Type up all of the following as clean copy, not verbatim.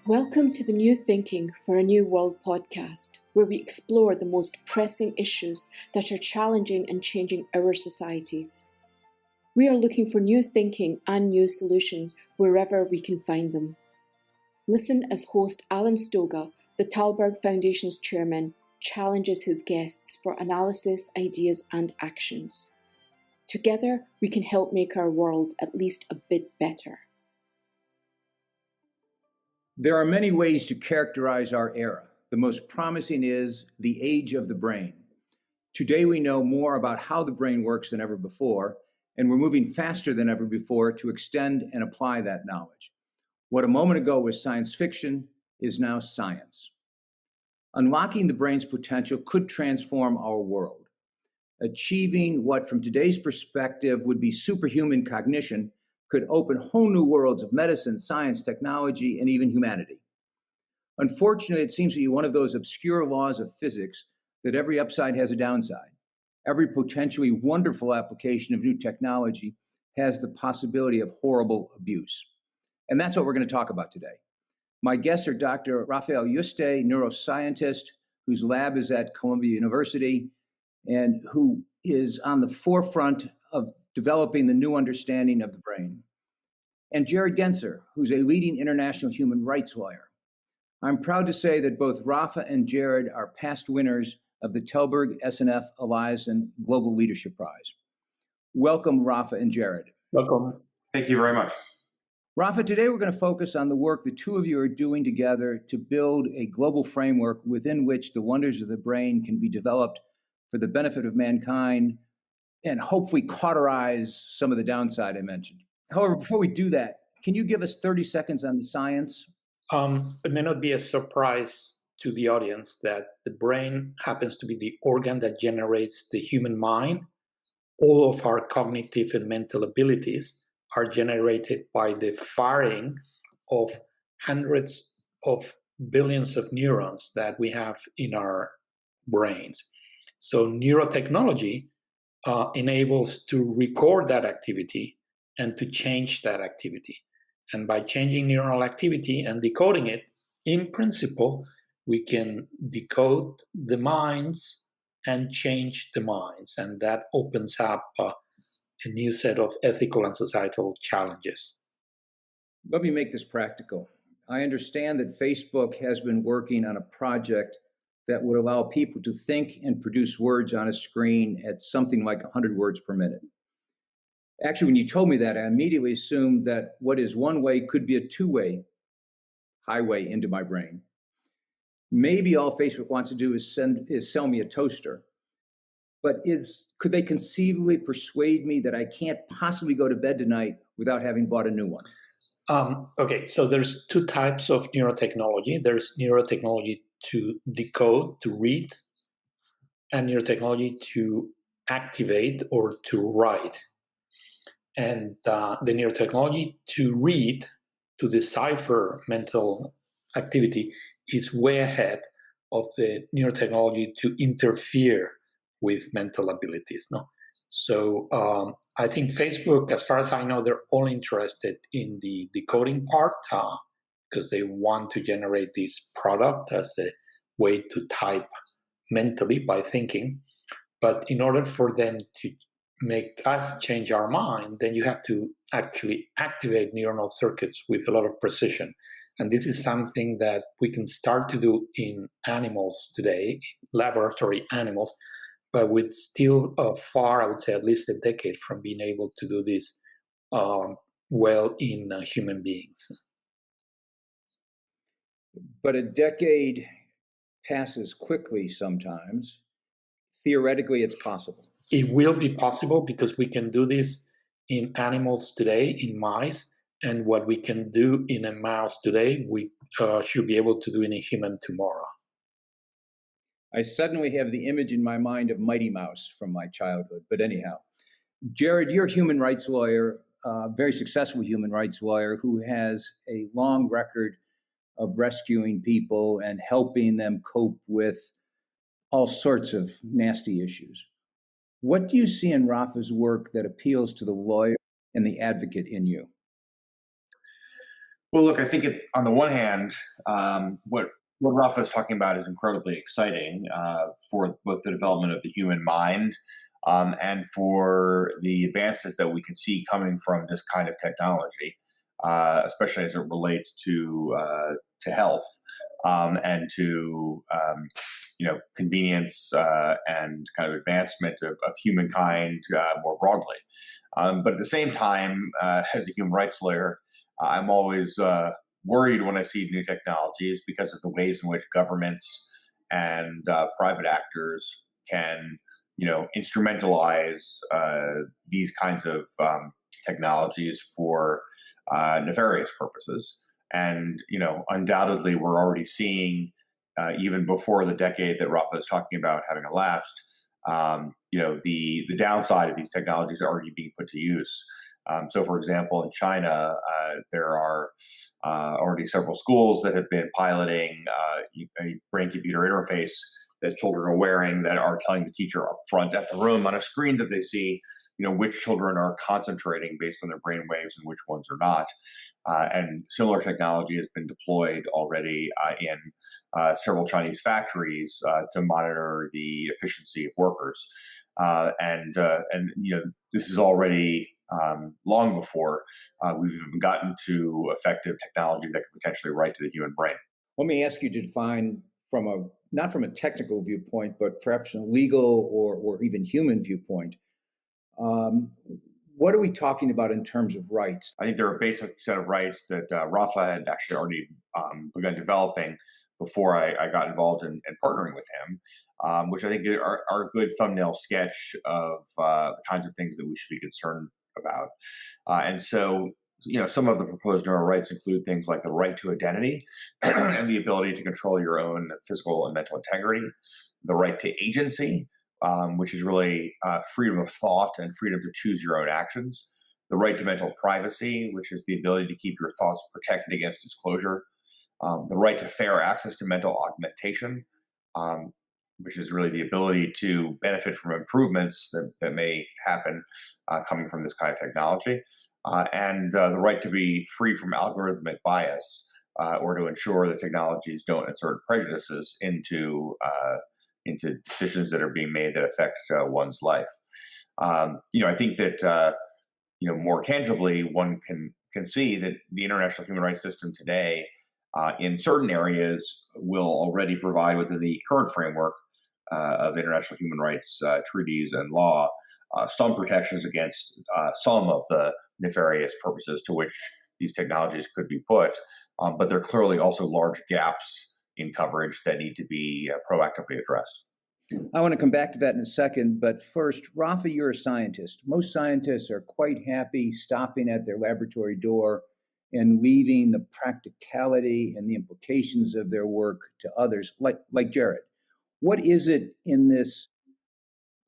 Welcome to the New Thinking for a New World podcast, where we explore the most pressing issues that are challenging and changing our societies. We are looking for new thinking and new solutions wherever we can find them. Listen as host Alan Stoga, the Tällberg Foundation's chairman, challenges his guests for analysis, ideas, and actions. Together, we can help make our world at least a bit better. There are many ways to characterize our era. The most promising is the age of the brain. Today we know more about how the brain works than ever before, and we're moving faster than ever before to extend and apply that knowledge. What a moment ago was science fiction is now science. Unlocking the brain's potential could transform our world. Achieving what from today's perspective would be superhuman cognition could open whole new worlds of medicine, science, technology, and even humanity. Unfortunately, it seems to be one of those obscure laws of physics that every upside has a downside. Every potentially wonderful application of new technology has the possibility of horrible abuse. And that's what we're going to talk about today. My guests are Dr. Rafael Yuste, neuroscientist, whose lab is at Columbia University, and who is on the forefront of developing the new understanding of the brain. And Jared Genser, who's a leading international human rights lawyer. I'm proud to say that both Rafa and Jared are past winners of the Tällberg-SNF-Eliasson Global Leadership Prize. Welcome, Rafa and Jared. Welcome. Thank you very much. Rafa, today we're going to focus on the work the two of you are doing together to build a global framework within which the wonders of the brain can be developed for the benefit of mankind and hopefully cauterize some of the downside I mentioned. However, before we do that, can you give us 30 seconds on the science? It may not be a surprise to the audience that the brain happens to be the organ that generates the human mind. All of our cognitive and mental abilities are generated by the firing of hundreds of billions of neurons that we have in our brains. So neurotechnology enables to record that activity and to change that activity. And by changing neural activity and decoding it, in principle, we can decode the minds and change the minds. And that opens up a new set of ethical and societal challenges. Let me make this practical. I understand that Facebook has been working on a project that would allow people to think and produce words on a screen at something like 100 words per minute. Actually, when you told me that, I immediately assumed that what is one way could be a two-way highway into my brain. Maybe all Facebook wants to do is sell me a toaster, but could they conceivably persuade me that I can't possibly go to bed tonight without having bought a new one? Okay, so there's two types of neurotechnology. There's neurotechnology to decode, to read, and neurotechnology to activate or to write. And the neurotechnology to read, to decipher mental activity is way ahead of the neurotechnology to interfere with mental abilities. No, so I think Facebook, as far as I know, they're all interested in the decoding part because they want to generate this product as a way to type mentally by thinking. But in order for them to make us change our mind, then you have to actually activate neuronal circuits with a lot of precision. And this is something that we can start to do in animals today, laboratory animals, but with still far, I would say at least a decade from being able to do this well in human beings. But a decade passes quickly sometimes. Theoretically, it's possible. It will be possible because we can do this in animals today, in mice, and what we can do in a mouse today, we should be able to do in a human tomorrow. I suddenly have the image in my mind of Mighty Mouse from my childhood. But anyhow, Jared, you're a human rights lawyer, very successful human rights lawyer who has a long record of rescuing people and helping them cope with all sorts of nasty issues. What do you see in Rafa's work that appeals to the lawyer and the advocate in you? Well, look, I think on the one hand, what Rafa is talking about is incredibly exciting for both the development of the human mind and for the advances that we can see coming from this kind of technology, especially as it relates to health and to convenience and kind of advancement of humankind more broadly. But at the same time, as a human rights lawyer, I'm always worried when I see new technologies because of the ways in which governments and private actors can, instrumentalize these kinds of technologies for nefarious purposes. And, undoubtedly, we're already seeing, even before the decade that Rafa is talking about having elapsed, the downside of these technologies are already being put to use. So, for example, in China, there are already several schools that have been piloting a brain-computer interface that children are wearing that are telling the teacher up front at the room on a screen that they see, which children are concentrating based on their brain waves and which ones are not. And similar technology has been deployed already in several Chinese factories to monitor the efficiency of workers. And this is already long before we've even gotten to effective technology that could potentially write to the human brain. Let me ask you to define not from a technical viewpoint, but perhaps from a legal or even human viewpoint. What are we talking about in terms of rights? I think there are a basic set of rights that Rafa had actually already begun developing before I got involved in partnering with him, which I think are a good thumbnail sketch of the kinds of things that we should be concerned about. And so, some of the proposed neuro rights include things like the right to identity and the ability to control your own physical and mental integrity, the right to agency, which is really freedom of thought and freedom to choose your own actions, the right to mental privacy, which is the ability to keep your thoughts protected against disclosure, the right to fair access to mental augmentation, which is really the ability to benefit from improvements that may happen coming from this kind of technology, and the right to be free from algorithmic bias or to ensure that technologies don't insert prejudices into decisions that are being made that affect one's life. I think that more tangibly, one can see that the international human rights system today, in certain areas, will already provide within the current framework of international human rights treaties and law some protections against some of the nefarious purposes to which these technologies could be put, but there are clearly also large gaps in coverage that need to be proactively addressed. I want to come back to that in a second, but first, Rafa, you're a scientist. Most scientists are quite happy stopping at their laboratory door and leaving the practicality and the implications of their work to others, like Jared. What is it in this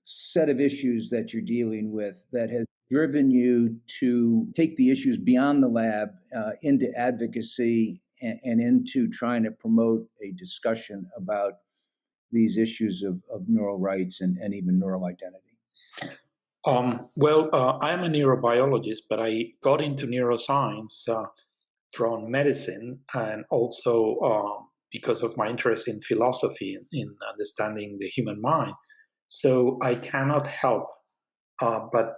set of issues that you're dealing with that has driven you to take the issues beyond the lab into advocacy and into trying to promote a discussion about these issues of neural rights and even neural identity? I'm a neurobiologist, but I got into neuroscience from medicine and also because of my interest in philosophy, in understanding the human mind. So I cannot help but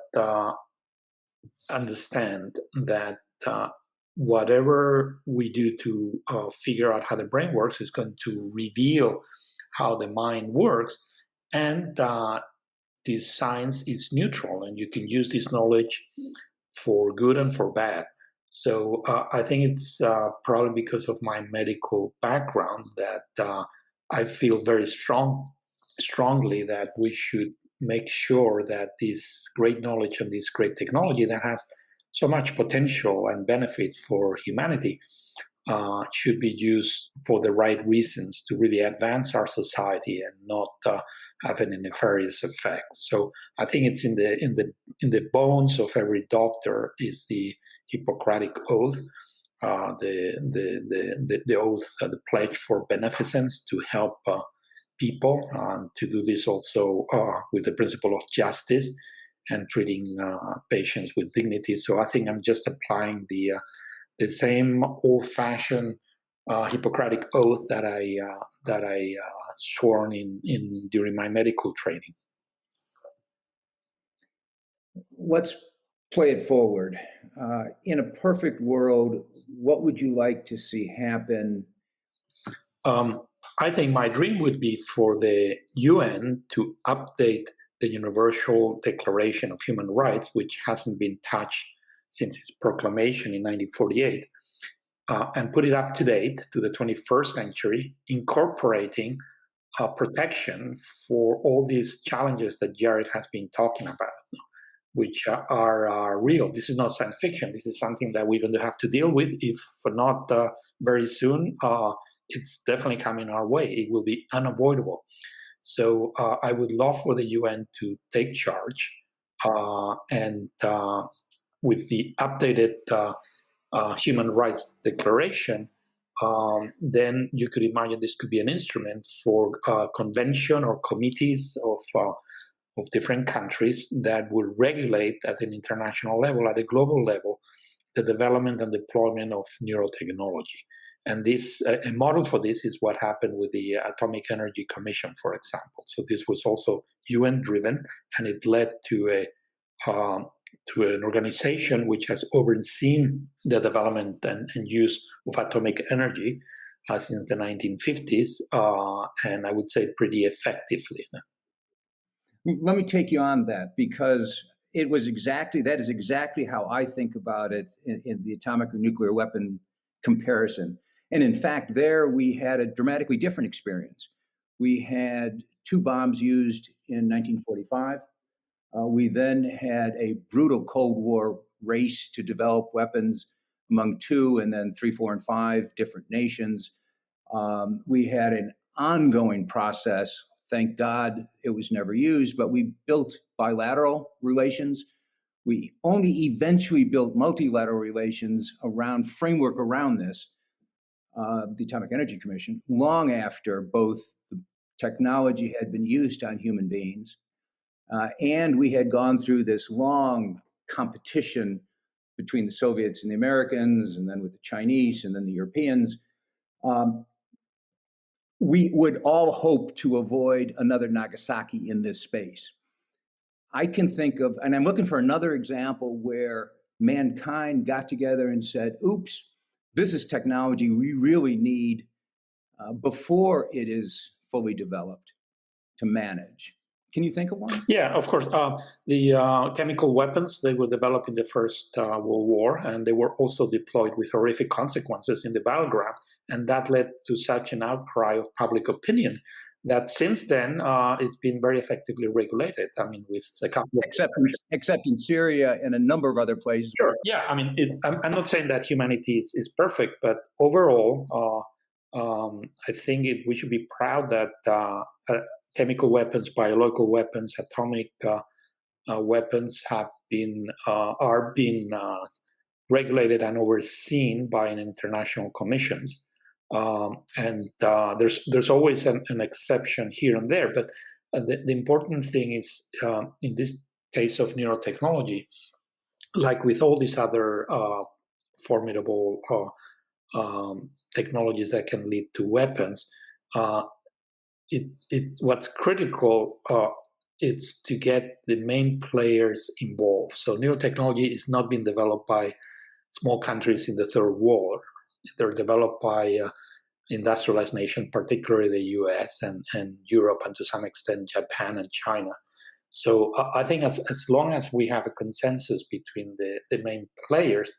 understand that whatever we do to figure out how the brain works is going to reveal how the mind works, and this science is neutral, and you can use this knowledge for good and for bad. So I think it's probably because of my medical background that I feel very strongly that we should make sure that this great knowledge and this great technology that has so much potential and benefit for humanity should be used for the right reasons to really advance our society and not have any nefarious effects. So I think it's in the bones of every doctor is the Hippocratic oath, the oath, the pledge for beneficence to help people, to do this also with the principle of justice and treating patients with dignity. So I think I'm just applying the the same old-fashioned Hippocratic oath that I sworn in during my medical training. Let's play it forward. In a perfect world, what would you like to see happen? I think my dream would be for the UN to update the Universal Declaration of Human Rights, which hasn't been touched since its proclamation in 1948, and put it up to date to the 21st century, incorporating protection for all these challenges that Jared has been talking about, which are real. This is not science fiction. This is something that we're going to have to deal with, if not very soon. It's definitely coming our way. It will be unavoidable. So I would love for the UN to take charge and with the updated Human Rights Declaration, then you could imagine this could be an instrument for convention or committees of different countries that would regulate at an international level, at a global level, the development and deployment of neurotechnology. And this, a model for this is what happened with the Atomic Energy Commission, for example. So this was also UN-driven, and it led to an organization which has overseen the development and use of atomic energy since the 1950s, and I would say pretty effectively. Let me take you on that, because that is exactly how I think about it in the atomic or nuclear weapon comparison. And in fact, there we had a dramatically different experience. We had 2 bombs used in 1945. We then had a brutal Cold War race to develop weapons among 2 and then 3, 4, and 5 different nations. We had an ongoing process. Thank God it was never used, but we built bilateral relations. We only eventually built multilateral relations framework around this, the Atomic Energy Commission, long after both the technology had been used on human beings, and we had gone through this long competition between the Soviets and the Americans, and then with the Chinese, and then the Europeans. We would all hope to avoid another Nagasaki in this space. I can think of, and I'm looking for another example where mankind got together and said, oops, this is technology we really need before it is fully developed to manage. Can you think of one? Yeah, of course. The chemical weapons, they were developed in the First World War, and they were also deployed with horrific consequences in the battleground. And that led to such an outcry of public opinion that since then it's been very effectively regulated. I mean, with a couple of except in Syria and a number of other places. Sure. Yeah. I mean, I'm not saying that humanity is perfect, but overall, I think we should be proud that chemical weapons, biological weapons, atomic weapons are being regulated and overseen by an international commissions. And there's always an exception here and there, but the important thing is in this case of neurotechnology, like with all these other formidable technologies that can lead to weapons, it's what's critical is to get the main players involved. So neurotechnology is not being developed by small countries in the third world. They're developed by industrialized nations, particularly the US and Europe, and to some extent Japan and China. So I think as long as we have a consensus between the main players,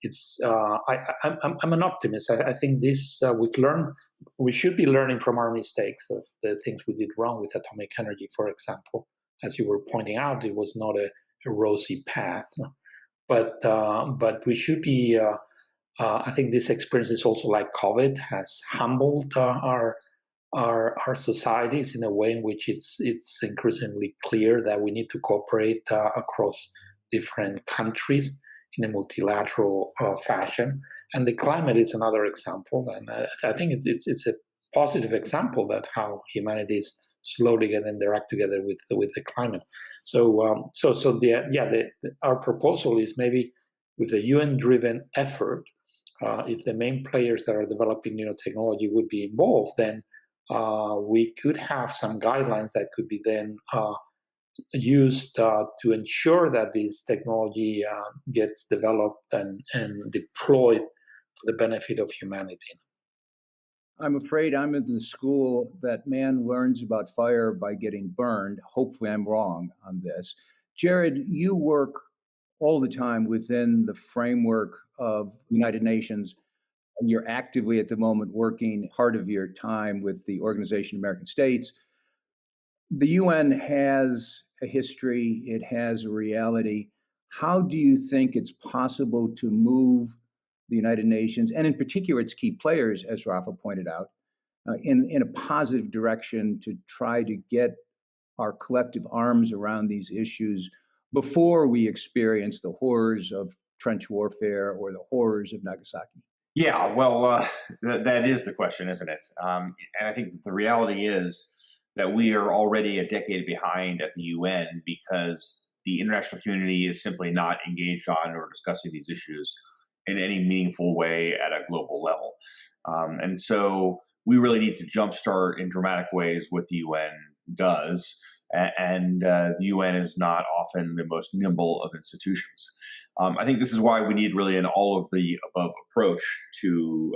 it's I'm an optimist. I think this we've learned. We should be learning from our mistakes of the things we did wrong with atomic energy, for example. As you were pointing out, it was not a rosy path, but we should be. I think this experience is also like COVID has humbled our societies in a way in which it's increasingly clear that we need to cooperate across different countries in a multilateral fashion. And the climate is another example, and I think it's a positive example that how humanity is slowly getting their act together with the climate. So our proposal is maybe with a UN-driven effort if the main players that are developing neurotechnology would be involved, then we could have some guidelines that could be then used to ensure that this technology gets developed and deployed for the benefit of humanity. I'm afraid I'm in the school that man learns about fire by getting burned. Hopefully I'm wrong on this. Jared, you work all the time within the framework of the United Nations. You're actively at the moment working part of your time with the Organization of American States. The UN has a history, it has a reality. How do you think it's possible to move the United Nations, and in particular its key players, as Rafa pointed out, in a positive direction to try to get our collective arms around these issues before we experience the horrors of trench warfare or the horrors of Nagasaki? Yeah, well, that is the question, isn't it? And I think the reality is that we are already a decade behind at the UN because the international community is simply not engaged on or discussing these issues in any meaningful way at a global level. And so we really need to jumpstart in dramatic ways what the UN does. And the UN is not often the most nimble of institutions. I think this is why we need really an all of the above approach to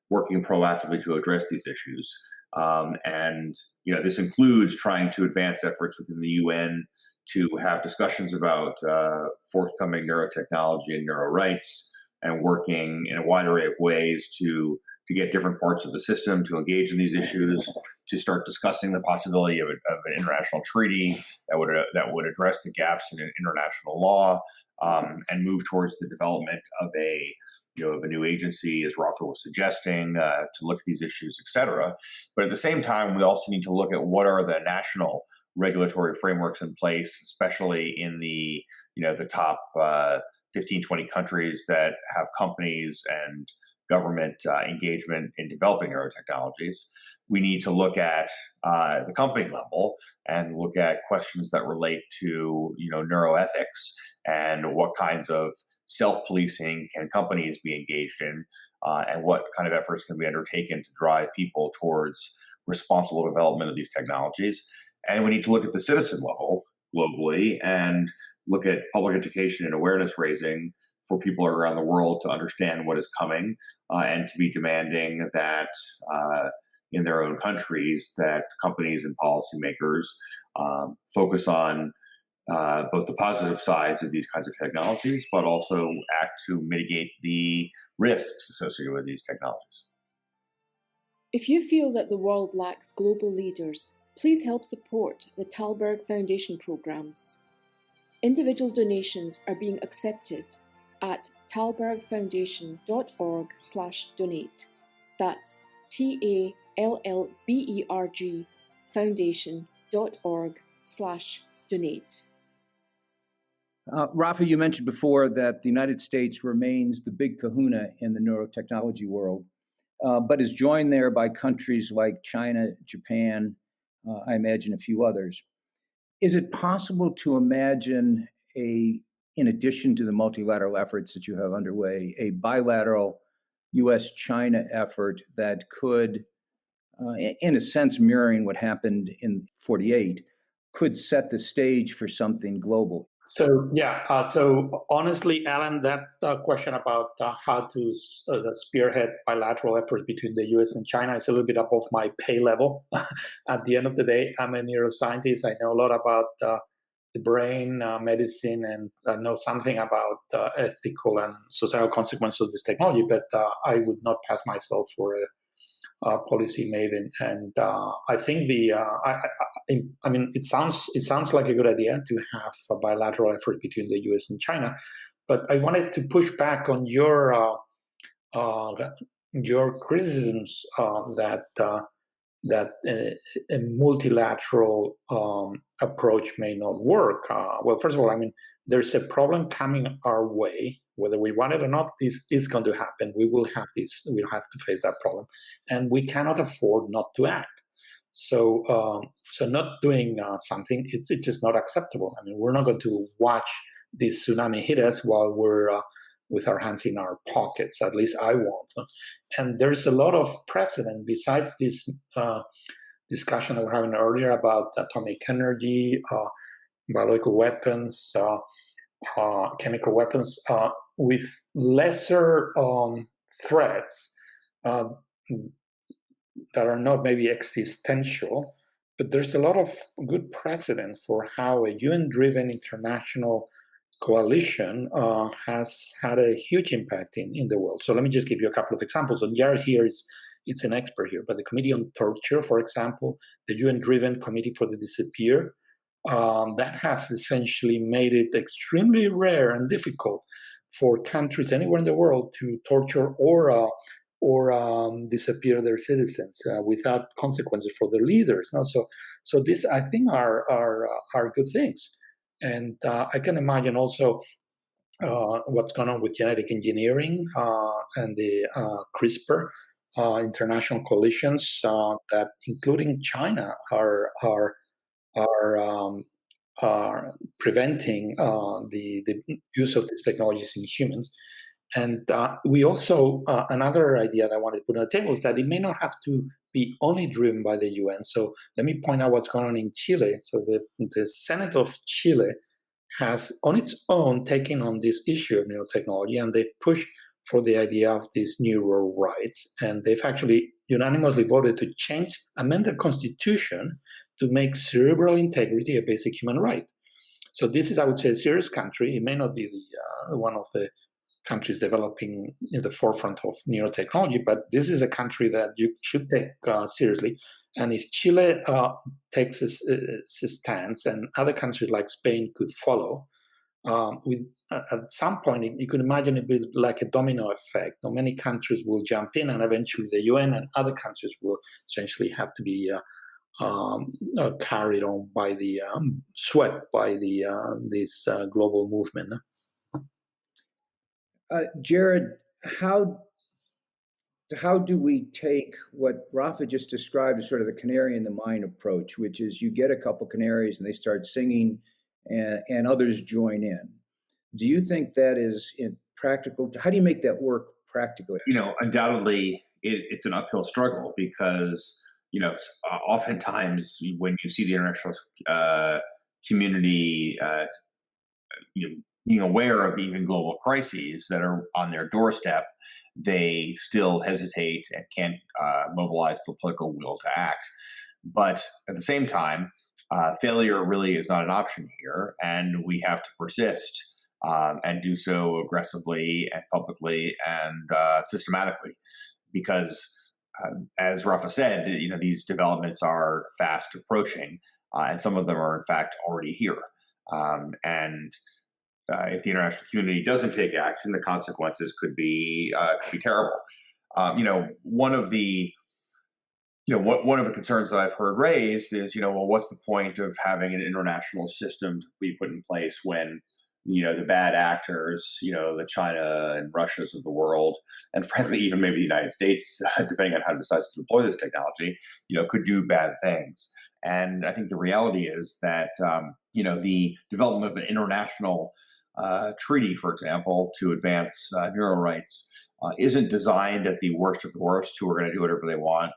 working proactively to address these issues. And this includes trying to advance efforts within the UN to have discussions about forthcoming neurotechnology and neurorights, and working in a wide array of ways to get different parts of the system to engage in these issues, to start discussing the possibility of an international treaty that would address the gaps in international law, and move towards the development of a new agency, as Rafa was suggesting, to look at these issues, et cetera. But at the same time, we also need to look at what are the national regulatory frameworks in place, especially in the top 15, 20 countries that have companies and government engagement in developing neurotechnologies. We need to look at the company level and look at questions that relate to neuroethics and what kinds of self-policing can companies be engaged in, and what kind of efforts can be undertaken to drive people towards responsible development of these technologies. And we need to look at the citizen level globally and look at public education and awareness raising for people around the world to understand what is coming, and to be demanding that in their own countries that companies and policymakers focus on both the positive sides of these kinds of technologies, but also act to mitigate the risks associated with these technologies. If you feel that the world lacks global leaders, please help support the Tällberg Foundation programs. Individual donations are being accepted at tällbergfoundation.org/donate. That's TALLBERG foundation.org/donate. Rafa, you mentioned before that the United States remains the big kahuna in the neurotechnology world, but is joined there by countries like China, Japan, I imagine a few others. Is it possible to imagine in addition to the multilateral efforts that you have underway, a bilateral US-China effort that could, in a sense mirroring what happened in 48, could set the stage for something global? So honestly, Alan, that question about how to spearhead bilateral efforts between the US and China is a little bit above my pay level. At the end of the day, I'm a neuroscientist. I know a lot about the brain, medicine, and I know something about ethical and societal consequences of this technology, but I would not pass myself for a policy maven. And I think it sounds like a good idea to have a bilateral effort between the US and China, but I wanted to push back on your criticisms that a multilateral approach may not work. Well, first of all, there's a problem coming our way, whether we want it or not. This is going to happen. We'll have to face that problem, and we cannot afford not to act. So not doing something, it's just not acceptable. We're not going to watch this tsunami hit us while we're with our hands in our pockets. At least I want. And there's a lot of precedent besides this discussion that we're having earlier about atomic energy, biological weapons, chemical weapons, with lesser threats that are not maybe existential, but there's a lot of good precedent for how a UN-driven international coalition has had a huge impact in the world. So let me just give you a couple of examples. And Jared here is an expert here, but the Committee on Torture, for example, the UN-driven Committee for the Disappeared, that has essentially made it extremely rare and difficult for countries anywhere in the world to torture or disappear their citizens without consequences for their leaders. No? So this, I think, are good things. And I can imagine also what's going on with genetic engineering and the CRISPR international coalitions that, including China, are preventing the use of these technologies in humans. And we also, another idea that I wanted to put on the table is that it may not have to be only driven by the UN. So let me point out what's going on in Chile. So the Senate of Chile has on its own taken on this issue of neurotechnology, and they've pushed for the idea of these neurorights. And they've actually unanimously voted to amend their constitution to make cerebral integrity a basic human right. So this is, I would say, a serious country. It may not be the one of the countries developing in the forefront of neurotechnology, but this is a country that you should take seriously. And if Chile takes a stance, and other countries like Spain could follow, at some point, you could imagine it be like a domino effect. Now, many countries will jump in, and eventually the UN and other countries will essentially have to be carried on by the swept by this global movement. Jared, how do we take what Rafa just described as sort of the canary in the mine approach, which is you get a couple canaries and they start singing and others join in? Do you think that is practical? How do you make that work practically? Undoubtedly it's an uphill struggle because, oftentimes when you see the international community, being aware of even global crises that are on their doorstep, they still hesitate and can't mobilize the political will to act. But at the same time, failure really is not an option here, and we have to persist and do so aggressively and publicly and systematically, because as Rafa said, these developments are fast approaching, and some of them are in fact already here. If the international community doesn't take action, the consequences could be terrible. One of the concerns that I've heard raised is, what's the point of having an international system to be put in place when, the bad actors, the China and Russias of the world, and frankly, even maybe the United States, depending on how it decides to deploy this technology, could do bad things. And I think the reality is that, the development of an international treaty, for example, to advance neurorights isn't designed at the worst of the worst who are going to do whatever they want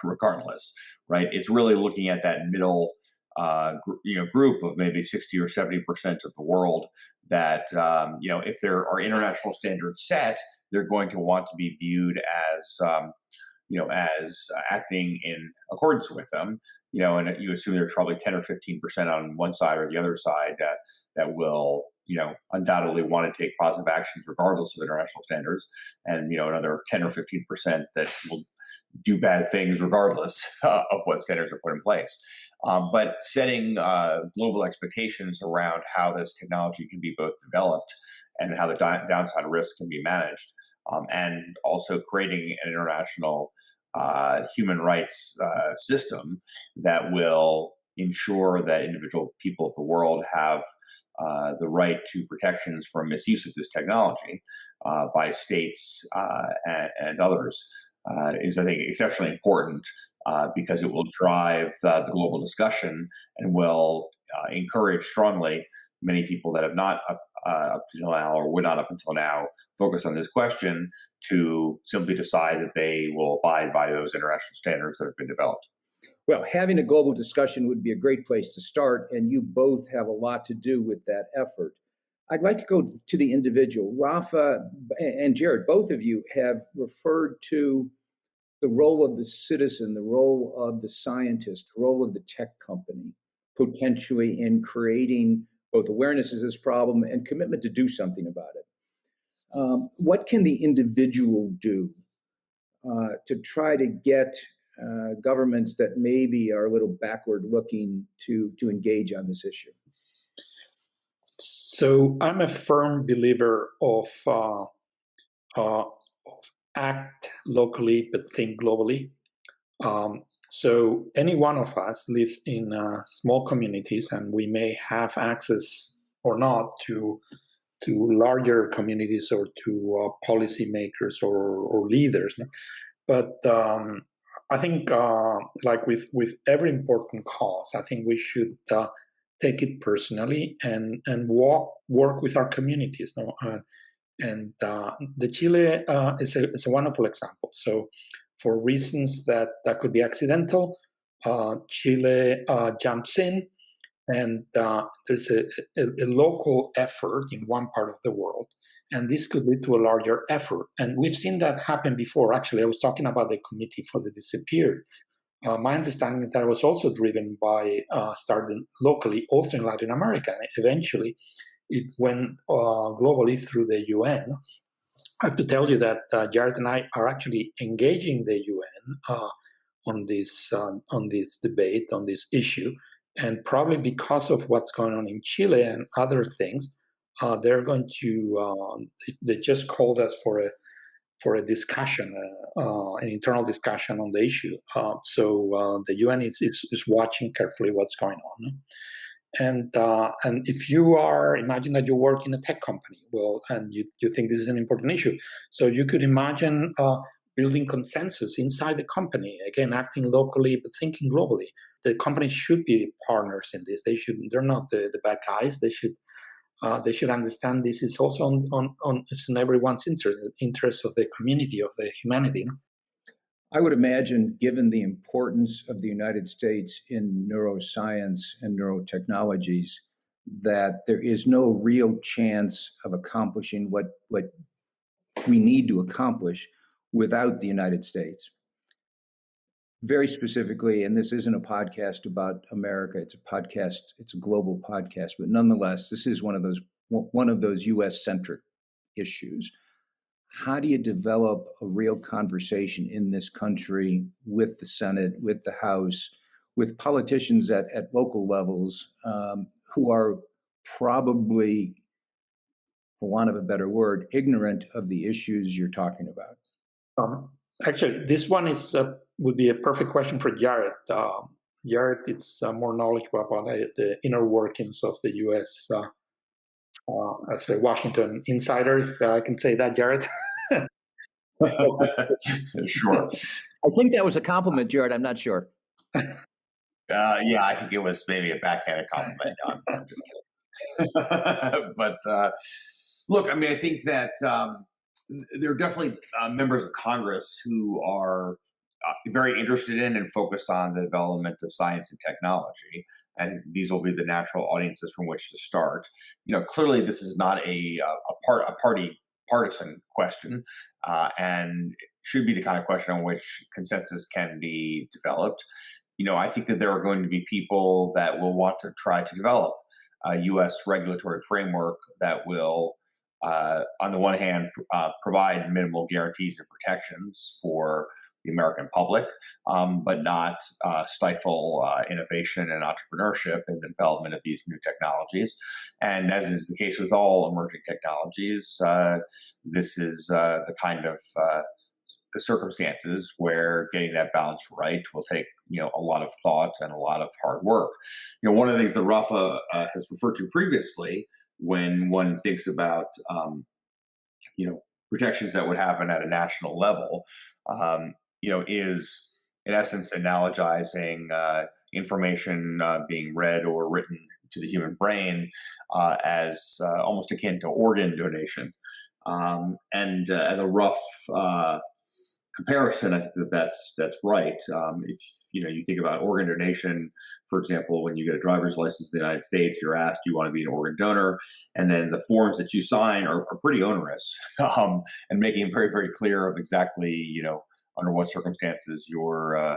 regardless, right? It's really looking at that middle group of maybe 60 or 70% of the world that, if there are international standards set, they're going to want to be viewed as, as acting in accordance with them, and you assume there's probably 10 or 15% on one side or the other side that will, undoubtedly want to take positive actions regardless of international standards, and, another 10 or 15% that will do bad things regardless of what standards are put in place. But setting global expectations around how this technology can be both developed and how the downside risk can be managed, and also creating an international human rights system that will ensure that individual people of the world have the right to protections from misuse of this technology by states and others is, I think, exceptionally important because it will drive the global discussion and will encourage strongly many people that have not up until now, or would not up until now, focus on this question to simply decide that they will abide by those international standards that have been developed? Well, having a global discussion would be a great place to start, and you both have a lot to do with that effort. I'd like to go to the individual. Rafa and Jared, both of you have referred to the role of the citizen, the role of the scientist, the role of the tech company, potentially in creating both awareness of this problem and commitment to do something about it. What can the individual do to try to get governments that maybe are a little backward looking to engage on this issue? So I'm a firm believer of act locally but think globally. So any one of us lives in small communities, and we may have access or not to larger communities or to policymakers or leaders. No? But I think, like with every important cause, I think we should take it personally and work with our communities. No? The Chile is a wonderful example. So for reasons that could be accidental, Chile jumps in, and there's a local effort in one part of the world, and this could lead to a larger effort. And we've seen that happen before. Actually, I was talking about the Committee for the Disappeared. My understanding is that was also driven by starting locally, also in Latin America. And eventually, it went globally through the UN. I have to tell you that Jared and I are actually engaging the UN on this debate, on this issue, and probably because of what's going on in Chile and other things, they're going to. They just called us for a discussion, an internal discussion on the issue. So the UN is watching carefully what's going on. And if you imagine that you work in a tech company, and you think this is an important issue, so you could imagine building consensus inside the company, again, acting locally but thinking globally. The companies should be partners in this. They're not the bad guys. They should understand this is also it's in everyone's interest of the community, of the humanity. I would imagine, given the importance of the United States in neuroscience and neurotechnologies, that there is no real chance of accomplishing what we need to accomplish without the United States. Very specifically, and this isn't a podcast about America, it's a global podcast, but nonetheless, this is one of those US-centric issues. How do you develop a real conversation in this country with the Senate, with the House, with politicians at local levels who are probably, for want of a better word, ignorant of the issues you're talking about? Actually, this one would be a perfect question for Jared. Jared is more knowledgeable about the inner workings of the U.S. As a Washington insider, if I can say that, Jared. Sure. I think that was a compliment, Jared. I'm not sure. Yeah, I think it was maybe a backhanded compliment. No, I'm just kidding. But look, I mean, I think that there are definitely members of Congress who are very interested in and focused on the development of science and technology. I think these will be the natural audiences from which to start. Clearly, this is not a party partisan question, and should be the kind of question on which consensus can be developed. I think that there are going to be people that will want to try to develop a U.S. regulatory framework that will, on the one hand, provide minimal guarantees and protections for the American public, but not stifle innovation and entrepreneurship in the development of these new technologies. And as is the case with all emerging technologies, this is the kind of the circumstances where getting that balance right will take a lot of thought and a lot of hard work. One of the things that Rafa has referred to previously, when one thinks about protections that would happen at a national level, is in essence analogizing information being read or written to the human brain as almost akin to organ donation. And as a rough comparison, I think that's right. If you think about organ donation, for example, when you get a driver's license in the United States, you're asked, do you want to be an organ donor? And then the forms that you sign are pretty onerous, and making it very, very clear of exactly, under what circumstances your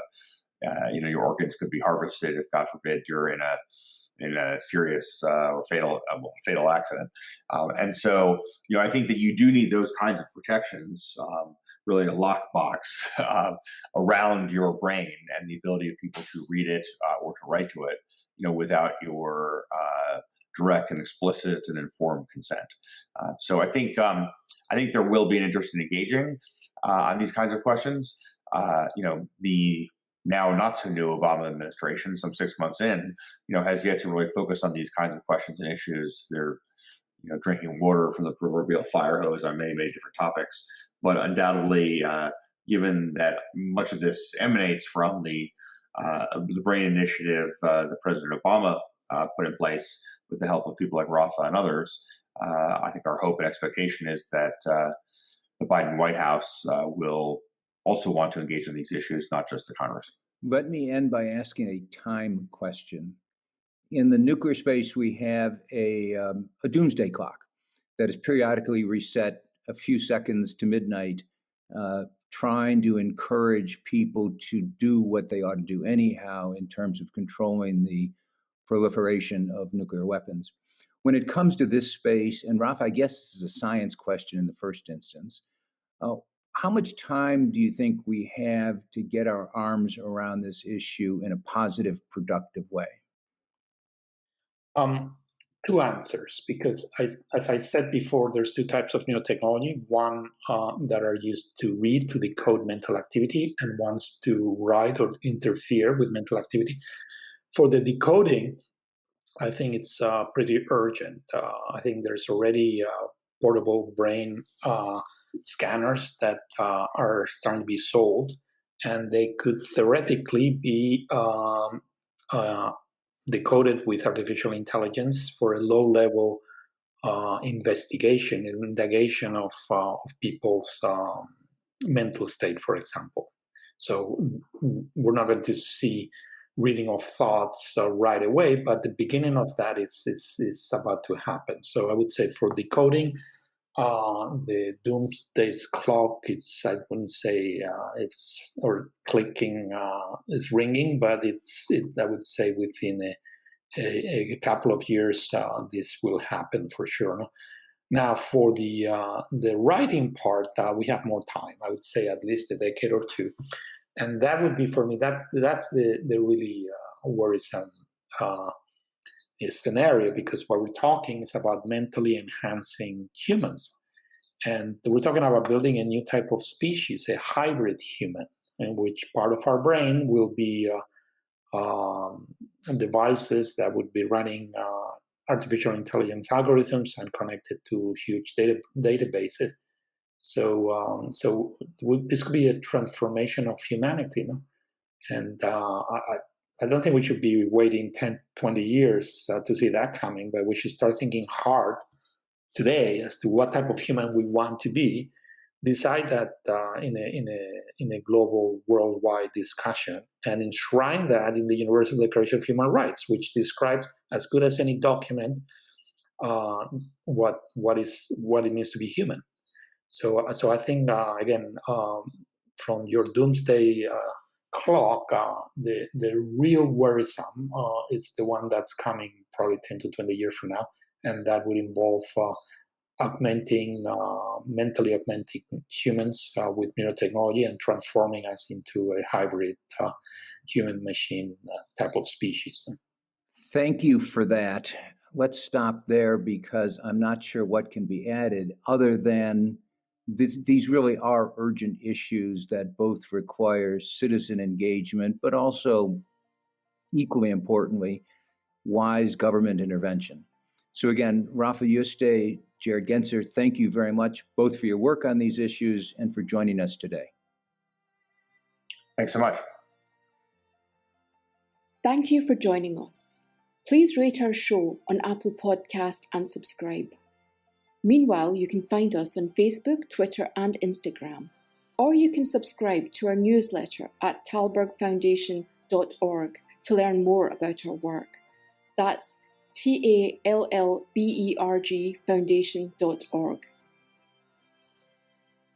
organs could be harvested if, God forbid, you're in a serious or fatal accident. And so, I think that you do need those kinds of protections, really a lockbox around your brain and the ability of people to read it or to write to it, without your direct and explicit and informed consent. So I think there will be an interest in engaging on these kinds of questions. The now not so new Obama administration, some 6 months in, has yet to really focus on these kinds of questions and issues. They're, drinking water from the proverbial fire hose on many, many different topics. But undoubtedly, given that much of this emanates from the Brain Initiative that President Obama put in place with the help of people like Rafa and others, I think our hope and expectation is that the Biden White House will also want to engage in these issues, not just the Congress. Let me end by asking a time question. In the nuclear space, we have a doomsday clock that is periodically reset a few seconds to midnight, trying to encourage people to do what they ought to do anyhow in terms of controlling the proliferation of nuclear weapons. When it comes to this space, and Rafa, I guess this is a science question in the first instance, how much time do you think we have to get our arms around this issue in a positive, productive way? Two answers, because as I said before, there's two types of neurotechnology. One that are used to read, to decode mental activity, and ones to write or interfere with mental activity. For the decoding, I think it's pretty urgent. I think there's already portable brain scanners that are starting to be sold, and they could theoretically be decoded with artificial intelligence for a low-level investigation and indagation of people's mental state, for example. So we're not going to see reading of thoughts right away, but the beginning of that is about to happen. So I would say for decoding, the doomsday clock is, I wouldn't say or clicking is ringing, but I would say within a couple of years this will happen for sure. Now for the writing part, we have more time. I would say at least a decade or two, and that would be, for me, that's the really worrisome scenario, because what we're talking is about mentally enhancing humans. And we're talking about building a new type of species, a hybrid human, in which part of our brain will be devices that would be running artificial intelligence algorithms and connected to huge databases. So this could be a transformation of humanity, And I don't think we should be waiting 10, 20 years to see that coming, but we should start thinking hard today as to what type of human we want to be, decide that in a global, worldwide discussion, and enshrine that in the Universal Declaration of Human Rights, which describes as good as any document what it means to be human. So I think again, from your doomsday clock, the real worrisome is the one that's coming probably 10 to 20 years from now, and that would involve mentally augmenting humans with neurotechnology and transforming us into a hybrid human-machine type of species. Thank you for that. Let's stop there, because I'm not sure what can be added other than these really are urgent issues that both require citizen engagement, but also, equally importantly, wise government intervention. So again, Rafael Yuste, Jared Genser, thank you very much, both for your work on these issues and for joining us today. Thanks so much. Thank you for joining us. Please rate our show on Apple Podcast and subscribe. Meanwhile, you can find us on Facebook, Twitter, and Instagram, or you can subscribe to our newsletter at Tällbergfoundation.org to learn more about our work. That's TALLBERG Foundation.org.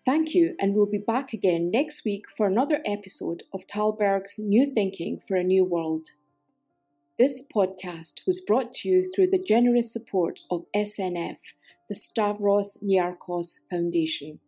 Thank you, and we'll be back again next week for another episode of Tällberg's New Thinking for a New World. This podcast was brought to you through the generous support of SNF, the Stavros Niarchos Foundation.